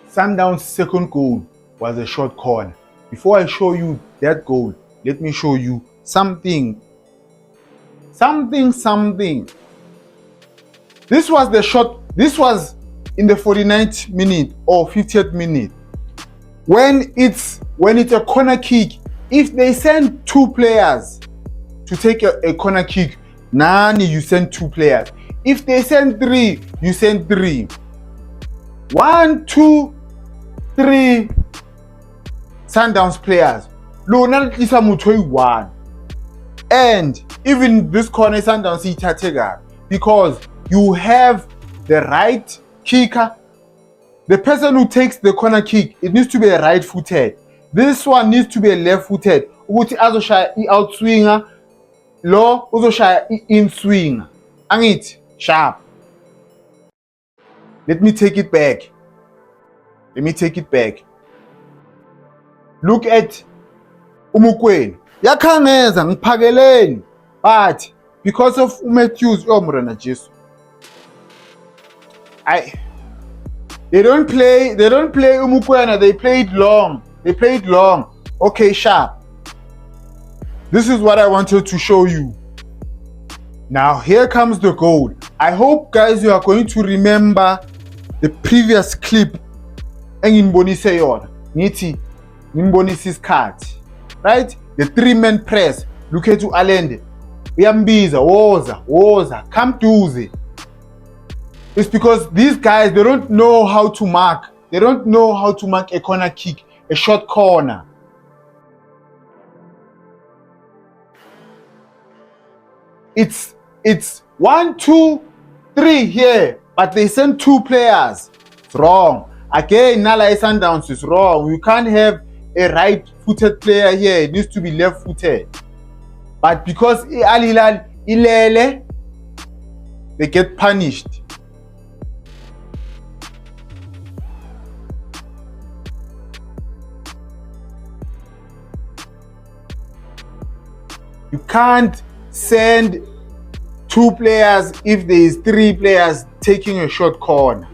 Sundown's second goal was a short corner. Before I show you that goal, let me show you something. This was the shot. This was in the 49th minute or 50th minute. When it's a corner kick, if they send two players to take a corner kick, nani, you send two players. If they send three, you send three. 1, 2, 3 Sundowns players. Lona tlisa motho one. And even this corner Sundowns ithatega because you have the right kicker. The person who takes the corner kick, it needs to be a right-footed. This one needs to be a left-footed. Ukuthi azoshaya i-out swinger, lo uzoshaya i-in swinger. Angithi sharp. Let me take it back. Look at Umukweni. Yakhangeza ngiphakeleni, but because of Matthews Mrana Jesu, they don't play Umukwena, they played long. Okay, sharp. This is what I wanted to show you. Now here comes the goal. I hope guys you are going to remember the previous clip enginibonise yona. Ngithi ngimbonise isikhathi. Right? The 3-man press. Look at Allende. Uyambiza, woza, come duze. It's because these guys, they don't know how to mark. They don't know how to mark a corner kick, a short corner. It's 1, 2, 3 here, but they send two players. It's wrong. Again, Nala Sundowns is wrong. You can't have a right-footed player here. It needs to be left-footed. But because Al Hilal ilele, they get punished. You can't send two players if there is 3 players taking a short corner.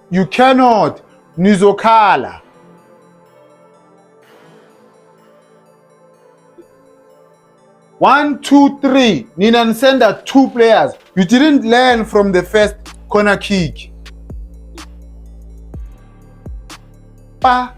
You cannot. Nizokhala. One, 2, 3. Nina send 2 players. You didn't learn from the first corner kick. Pa.